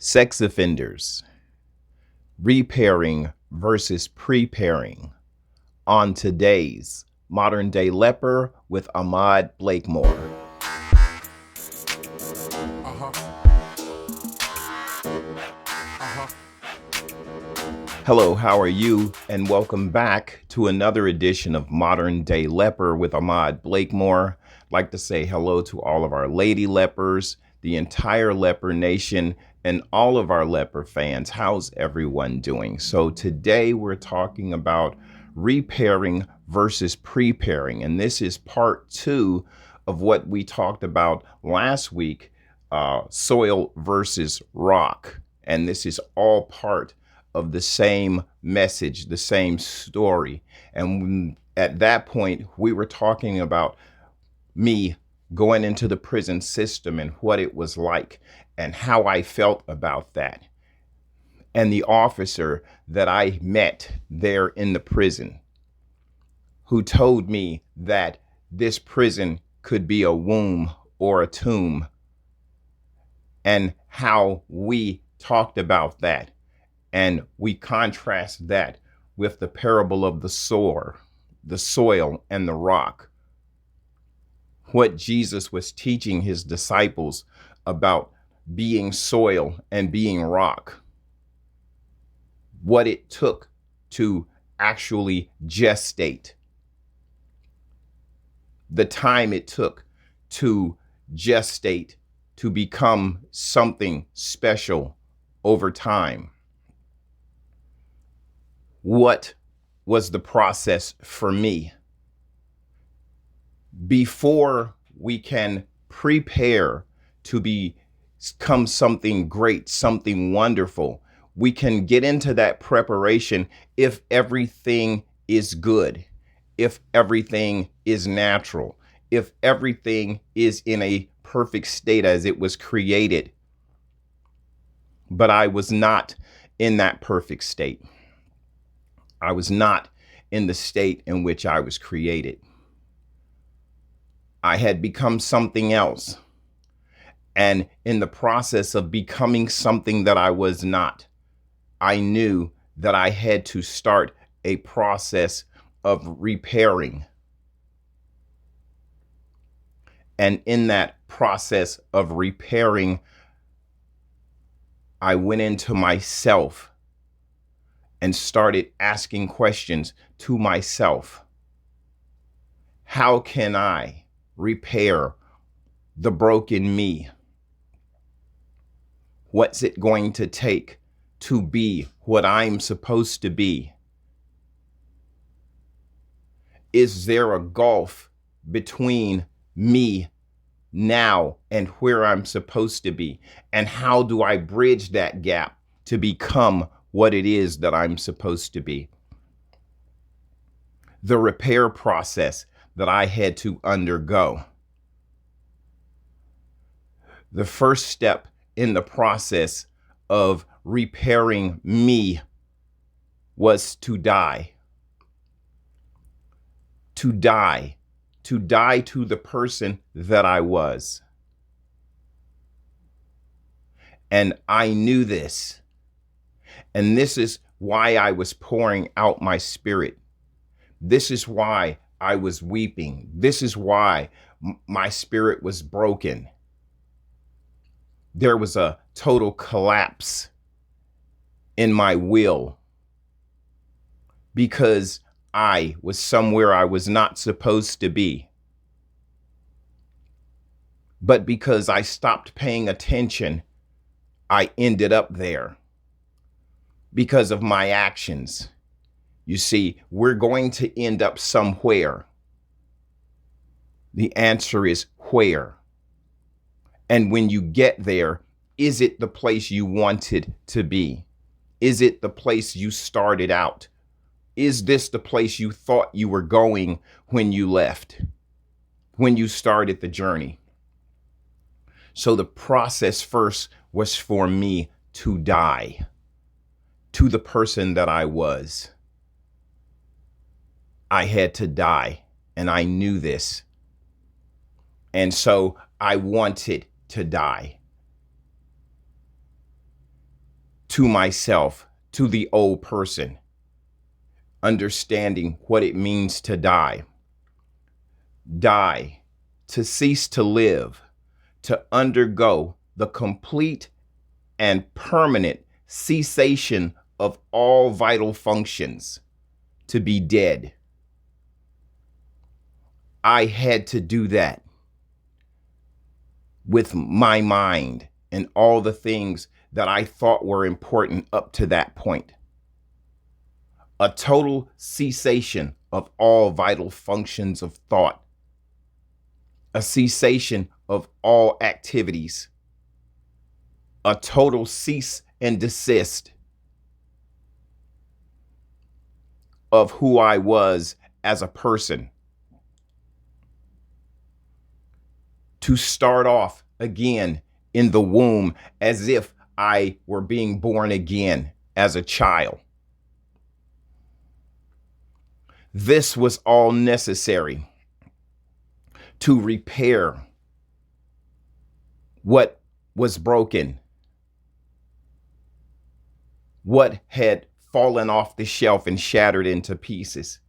Sex offenders, repairing versus preparing on today's Modern Day Leper with Ahmad Blakemore. Hello, how are you? And welcome back to another edition of Modern Day Leper with Ahmad Blakemore. I'd like to say hello to all of our lady lepers, the entire leper nation, and all of our leper fans. How's everyone doing? So today we're talking about repairing versus preparing, and this is part 2 of what we talked about last week, soil versus rock. And this is all part of the same message, the same story. And at that point, we were talking about me going into the prison system and what it was like and how I felt about that. And the officer that I met there in the prison, who told me that this prison could be a womb or a tomb, and how we talked about that. And we contrast that with the parable of the sower, the soil and the rock. What Jesus was teaching his disciples about being soil and being rock. What it took to actually gestate. The time it took to gestate, to become something special over time. What was the process for me? Before we can prepare to become something great, something wonderful, we can get into that preparation if everything is good, if everything is natural, if everything is in a perfect state as it was created. But I was not in that perfect state. I was not in the state in which I was created. I had become something else. And in the process of becoming something that I was not, I knew that I had to start a process of repairing. And in that process of repairing, I went into myself and started asking questions to myself. How can I repair the broken me? What's it going to take to be what I'm supposed to be? Is there a gulf between me now and where I'm supposed to be? And how do I bridge that gap to become what it is that I'm supposed to be? The repair process that I had to undergo. The first step in the process of repairing me was to die. To die to the person that I was. And I knew this. And this is why I was pouring out my spirit. This is why I was weeping. This is why my spirit was broken. There was a total collapse in my will because I was somewhere I was not supposed to be. But because I stopped paying attention, I ended up there because of my actions. You see, we're going to end up somewhere. The answer is where. And when you get there, is it the place you wanted to be? Is it the place you started out? Is this the place you thought you were going when you left, when you started the journey? So the process first was for me to die to the person that I was. I had to die, and I knew this. And so I wanted to die. to myself, to the old person, understanding what it means to die. Die, to cease to live, to undergo the complete and permanent cessation of all vital functions, to be dead. I had to do that with my mind and all the things that I thought were important up to that point. A total cessation of all vital functions of thought. A cessation of all activities. A total cease and desist of who I was as a person. To start off again in the womb as if I were being born again as a child. This was all necessary to repair what was broken, what had fallen off the shelf and shattered into pieces.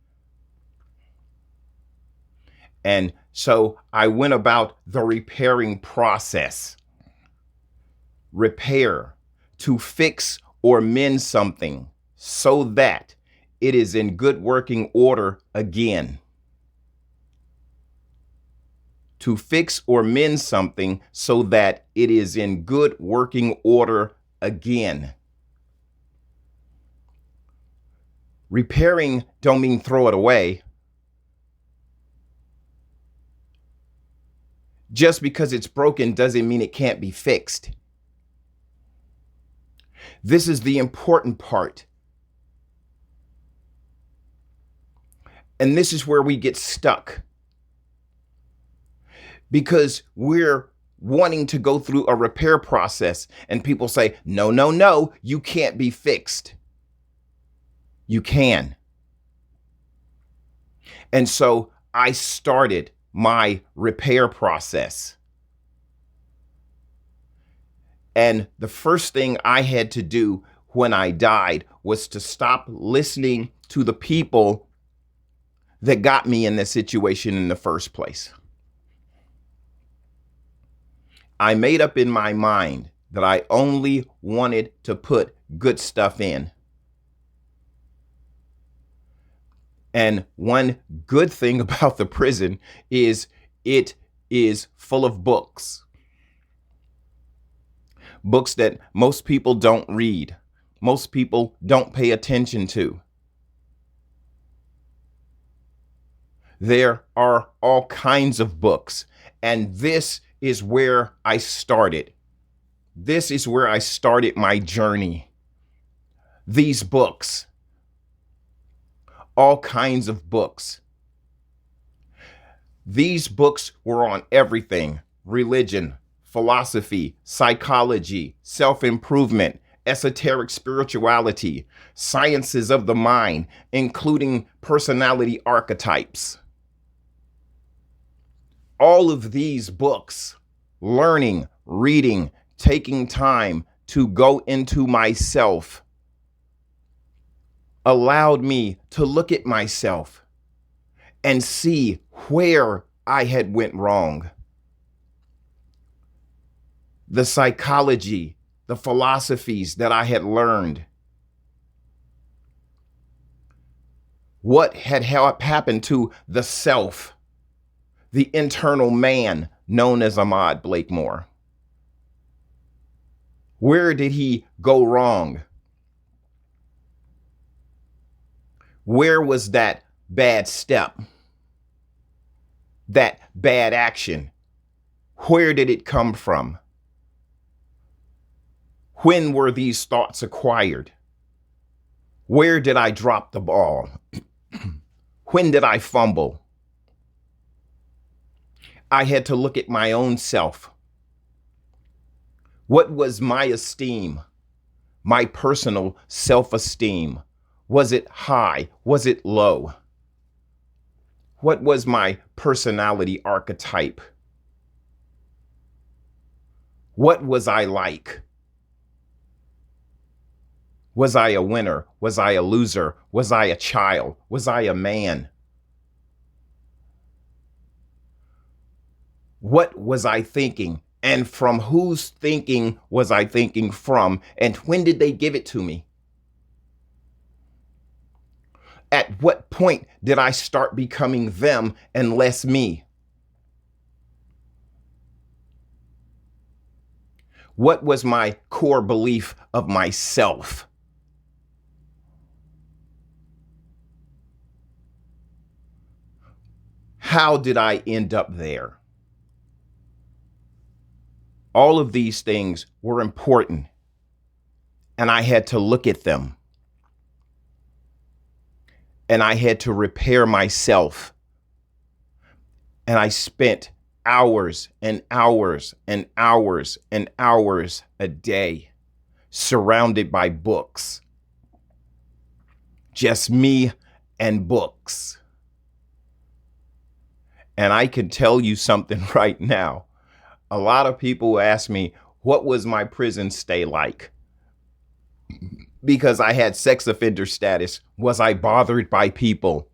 And so I went about the repairing process. Repair, to fix or mend something so that it is in good working order again. To fix or mend something so that it is in good working order again. Repairing don't mean throw it away. Just because it's broken doesn't mean it can't be fixed. This is the important part. And this is where we get stuck. Because we're wanting to go through a repair process and people say, no, no, no, you can't be fixed. You can. And so I started my repair process. And the first thing I had to do when I died was to stop listening to the people that got me in this situation in the first place. I made up in my mind that I only wanted to put good stuff in. And one good thing about the prison is it is full of books. Books that most people don't read, most people don't pay attention to. There are all kinds of books, and this is where I started. This is where I started my journey. These books, all kinds of books. These books were on everything: religion, philosophy, psychology, self-improvement, esoteric spirituality, sciences of the mind, including personality archetypes. All of these books, learning, reading, taking time to go into myself, allowed me to look at myself and see where I had went wrong. The psychology, the philosophies that I had learned. What had happened to the self, the internal man known as Ahmad Blakemore? Where did he go wrong? Where was that bad step? That bad action? Where did it come from? When were these thoughts acquired? Where did I drop the ball? When did I fumble? I had to look at my own self. What was my esteem? My personal self-esteem? Was it high? Was it low? What was my personality archetype? What was I like? Was I a winner? Was I a loser? Was I a child? Was I a man? What was I thinking? And from whose thinking was I thinking from? And when did they give it to me? At what point did I start becoming them and less me? What was my core belief of myself? How did I end up there? All of these things were important, and I had to look at them, and I had to repair myself. And I spent hours and hours and hours and hours a day surrounded by books. Just me and books. And I can tell you something right now. A lot of people ask me, what was my prison stay like? Because I had sex offender status. Was I bothered by people?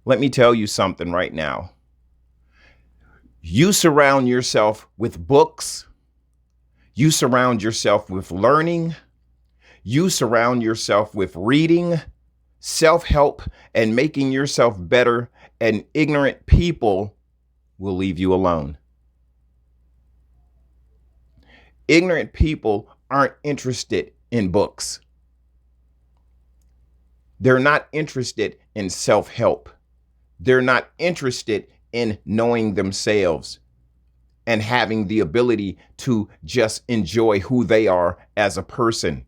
Let me tell you something right now. You surround yourself with books. You surround yourself with learning. You surround yourself with reading, self-help, and making yourself better, and ignorant people will leave you alone. Ignorant people aren't interested in books. They're not interested in self-help. They're not interested in knowing themselves and having the ability to just enjoy who they are as a person.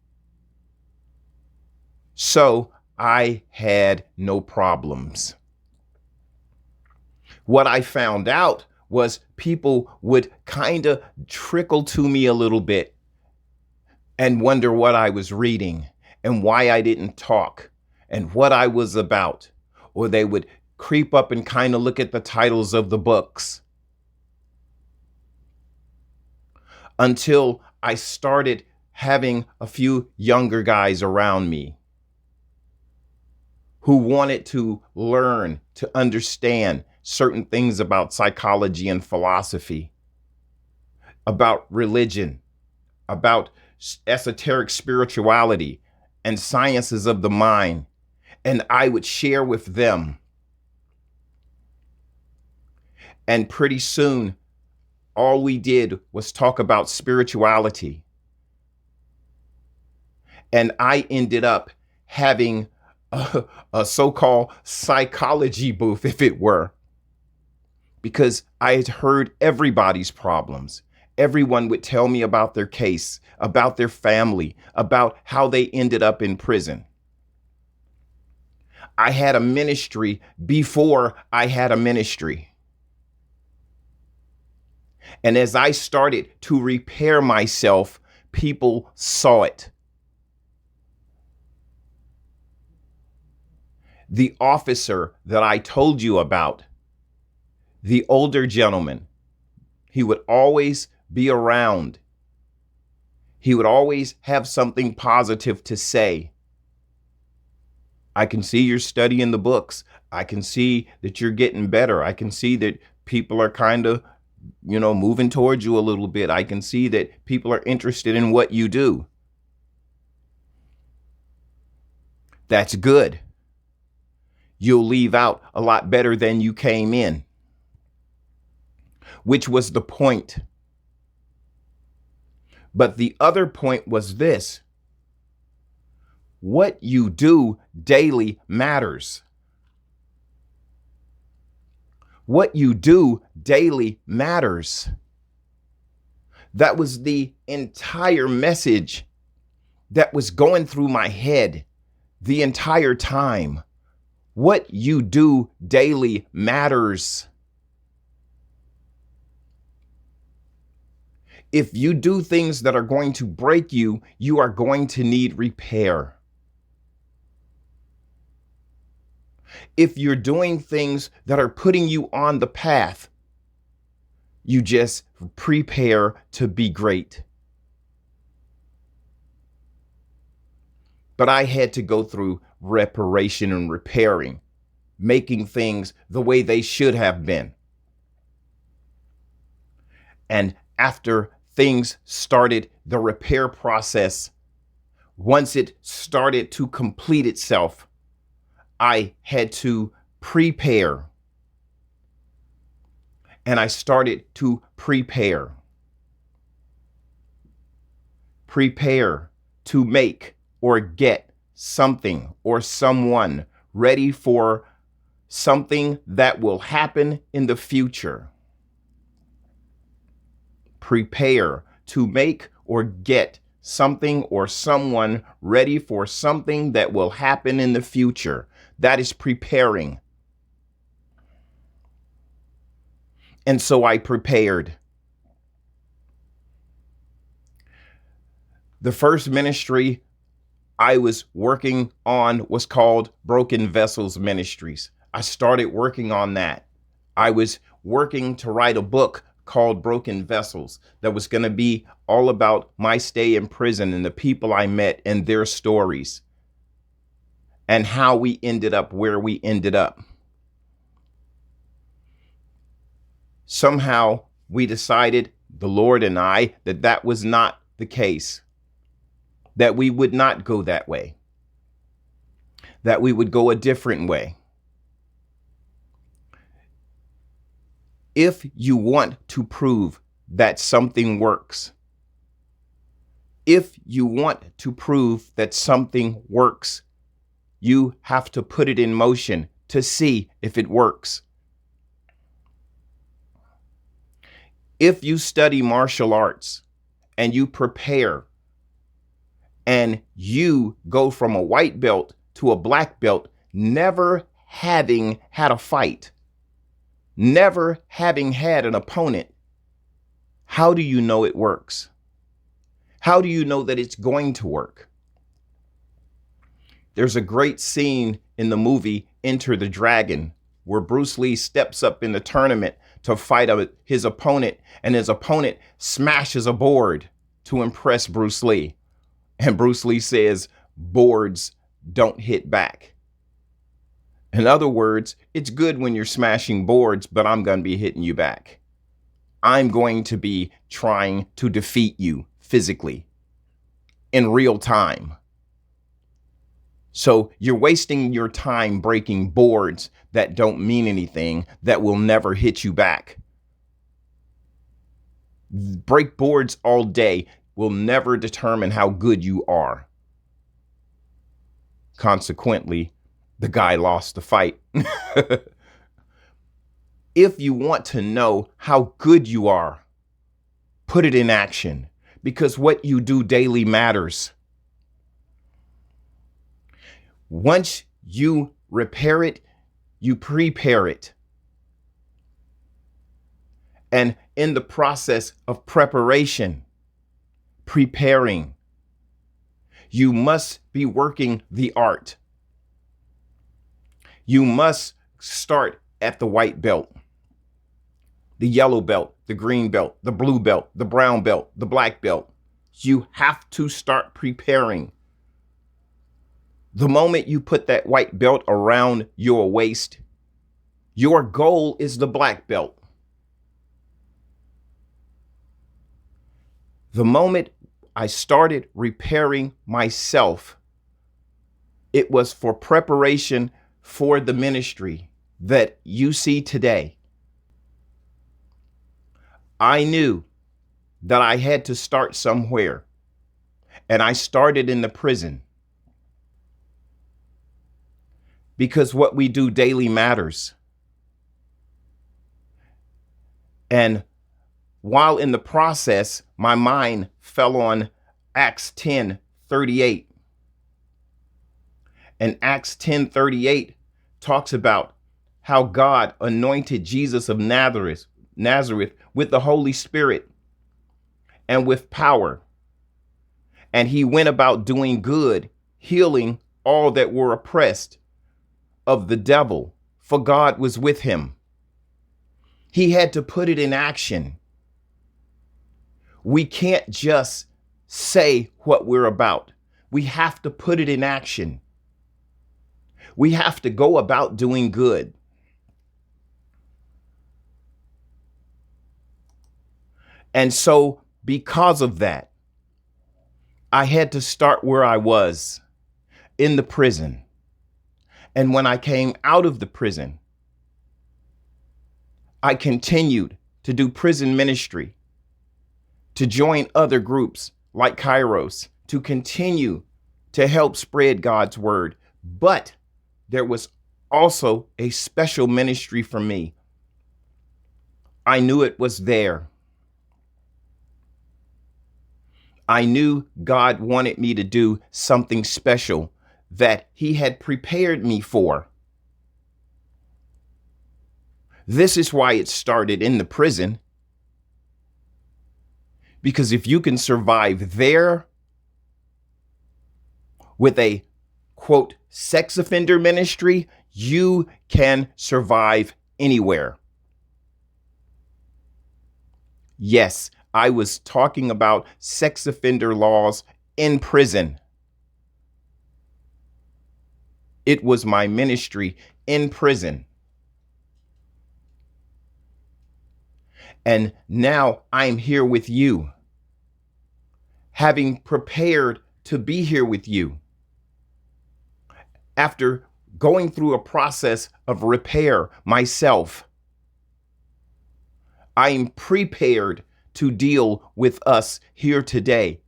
So I had no problems. What I found out was people would kind of trickle to me a little bit and wonder what I was reading and why I didn't talk and what I was about. Or they would creep up and kind of look at the titles of the books. Until I started having a few younger guys around me who wanted to learn, to understand certain things about psychology and philosophy, about religion, about esoteric spirituality and sciences of the mind. And I would share with them. And pretty soon, all we did was talk about spirituality. And I ended up having a so-called psychology booth, if it were, because I had heard everybody's problems. Everyone would tell me about their case, about their family, about how they ended up in prison. I had a ministry before I had a ministry. And as I started to repair myself, people saw it. The officer that I told you about, the older gentleman, he would always be around. He would always have something positive to say. I can see you're studying the books. I can see that you're getting better. I can see that people are kind of, moving towards you a little bit. I can see that people are interested in what you do. That's good. You'll leave out a lot better than you came in, which was the point. But the other point was this: what you do daily matters. What you do daily matters. That was the entire message that was going through my head the entire time. What you do daily matters. If you do things that are going to break you, you are going to need repair. If you're doing things that are putting you on the path, you just prepare to be great. But I had to go through reparation and repairing, making things the way they should have been. And after things started, the repair process, once it started to complete itself, I had to prepare. And I started to prepare to make or get something or someone ready for something that will happen in the future. Prepare to make or get something or someone ready for something that will happen in the future. That is preparing. And so I prepared. The first ministry I was working on was called Broken Vessels Ministries. I started working on that. I was working to write a book called Broken Vessels that was going to be all about my stay in prison and the people I met and their stories and how we ended up where we ended up. Somehow we decided, the Lord and I, that that was not the case, that we would not go that way, that we would go a different way. If you want to prove that something works, if you want to prove that something works, you have to put it in motion to see if it works. If you study martial arts and you prepare and you go from a white belt to a black belt, never having had a fight, never having had an opponent, how do you know it works? How do you know that it's going to work? There's a great scene in the movie Enter the Dragon where Bruce Lee steps up in the tournament to fight his opponent, and his opponent smashes a board to impress Bruce Lee. And Bruce Lee says, boards don't hit back. In other words, it's good when you're smashing boards, but I'm going to be hitting you back. I'm going to be trying to defeat you physically in real time. So you're wasting your time breaking boards that don't mean anything, that will never hit you back. Break boards all day will never determine how good you are. Consequently, the guy lost the fight. If you want to know how good you are, put it in action, because what you do daily matters. Once you repair it, you prepare it. And in the process of preparation, preparing, you must be working the art. You must start at the white belt, the yellow belt, the green belt, the blue belt, the brown belt, the black belt. You have to start preparing. The moment you put that white belt around your waist, your goal is the black belt. The moment I started repairing myself, it was for preparation for the ministry that you see today. I knew that I had to start somewhere, and I started in the prison. Because what we do daily matters. And while in the process, my mind fell on Acts 10:38. And Acts 10:38 talks about how God anointed Jesus of Nazareth with the Holy Spirit and with power. And he went about doing good, healing all that were oppressed of the devil, for God was with him. He had to put it in action. We can't just say what we're about. We have to put it in action. We have to go about doing good. And so because of that, I had to start where I was, in the prison. And when I came out of the prison, I continued to do prison ministry, to join other groups like Kairos, to continue to help spread God's word. But there was also a special ministry for me. I knew it was there. I knew God wanted me to do something special that he had prepared me for. This is why it started in the prison. Because if you can survive there with a, quote, sex offender ministry, you can survive anywhere. Yes, I was talking about sex offender laws in prison. It was my ministry in prison. And now I'm here with you, having prepared to be here with you. After going through a process of repair myself, I am prepared to deal with us here today,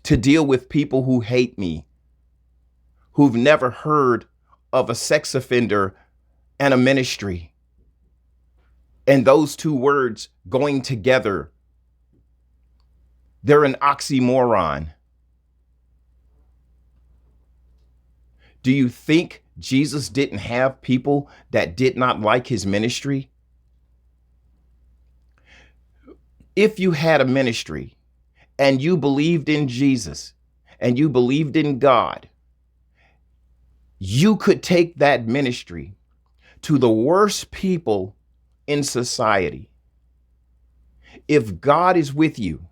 to deal with people who hate me, who've never heard of a sex offender and a ministry. And those two words going together, they're an oxymoron. Do you think Jesus didn't have people that did not like his ministry? If you had a ministry and you believed in Jesus and you believed in God, you could take that ministry to the worst people in society. If God is with you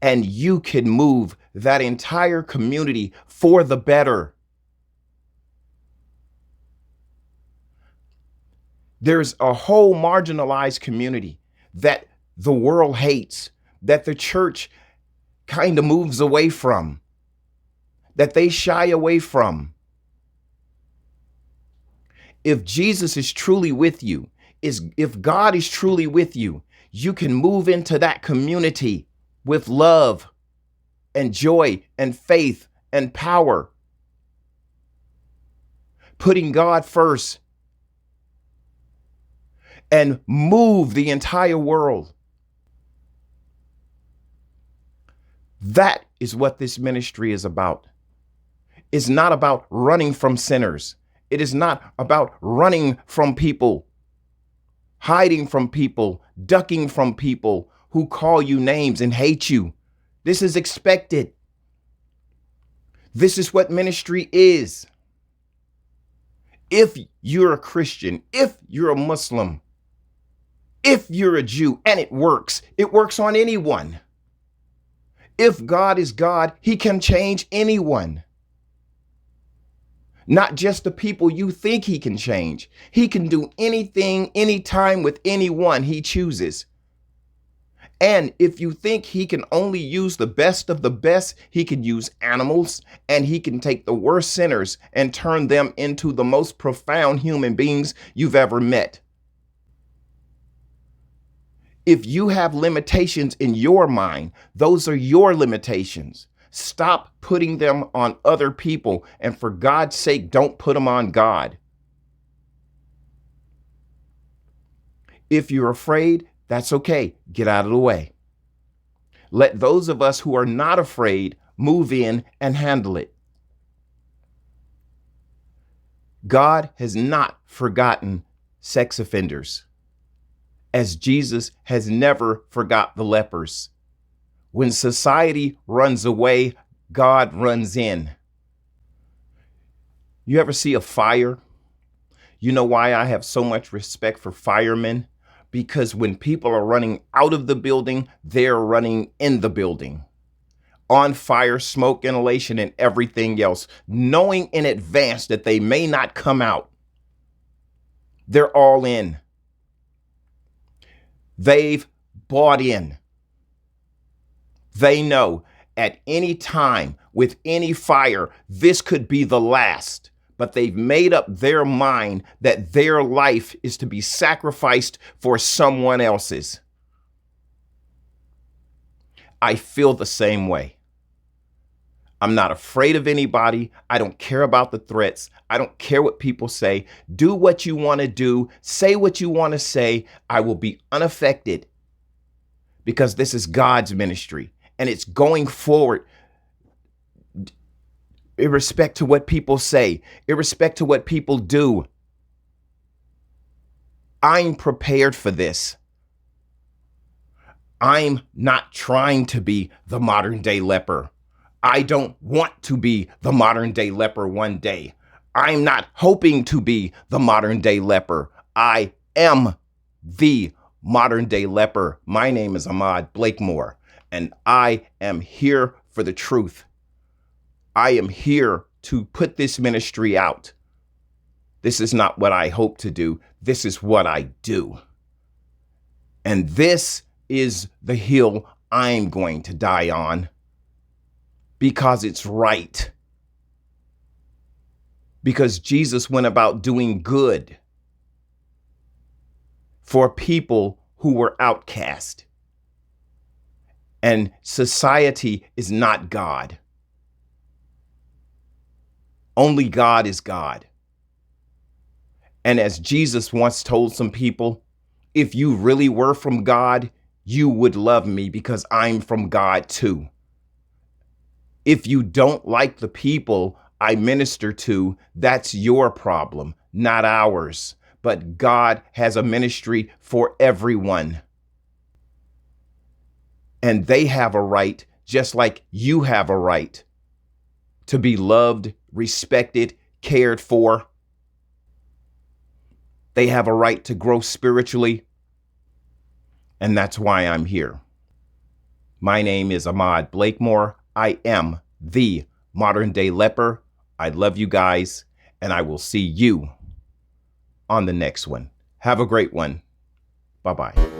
and you can move that entire community for the better, there's a whole marginalized community that the world hates, that the church kind of moves away from, that they shy away from. If Jesus is truly with you, if God is truly with you, you can move into that community with love and joy and faith and power, putting God first, and move the entire world. That is what this ministry is about. It's not about running from sinners. It is not about running from people, hiding from people, ducking from people who call you names and hate you. This is expected. This is what ministry is. If you're a Christian, if you're a Muslim, if you're a Jew, and it works on anyone. If God is God, he can change anyone. Not just the people you think he can change. He can do anything, anytime with anyone he chooses. And if you think he can only use the best of the best, he can use animals, and he can take the worst sinners and turn them into the most profound human beings you've ever met. If you have limitations in your mind, those are your limitations. Stop putting them on other people. And for God's sake, don't put them on God. If you're afraid, that's okay. Get out of the way. Let those of us who are not afraid move in and handle it. God has not forgotten sex offenders, as Jesus has never forgot the lepers. When society runs away, God runs in. You ever see a fire? You know why I have so much respect for firemen? Because when people are running out of the building, they're running in the building. on fire, smoke inhalation, and everything else, knowing in advance that they may not come out. They're all in. They've bought in. They know at any time, with any fire, this could be the last. But they've made up their mind that their life is to be sacrificed for someone else's. I feel the same way. I'm not afraid of anybody. I don't care about the threats. I don't care what people say. Do what you want to do. Say what you want to say. I will be unaffected because this is God's ministry and it's going forward. Irrespective to what people say, irrespective to what people do. I'm prepared for this. I'm not trying to be the modern day leper. I don't want to be the modern day leper one day. I'm not hoping to be the modern day leper. I am the modern day leper. My name is Ahmad Blakemore, and I am here for the truth. I am here to put this ministry out. This is not what I hope to do. This is what I do. And this is the hill I'm going to die on because it's right. Because Jesus went about doing good for people who were outcast. And society is not God. Only God is God. And as Jesus once told some people, if you really were from God, you would love me because I'm from God too. If you don't like the people I minister to, that's your problem, not ours. But God has a ministry for everyone. And they have a right, just like you have a right, to be loved, respected, cared for. They have a right to grow spiritually. And that's why I'm here. My name is Ahmad Blakemore. I am the modern day leper. I love you guys, and I will see you on the next one. Have a great one. Bye-bye.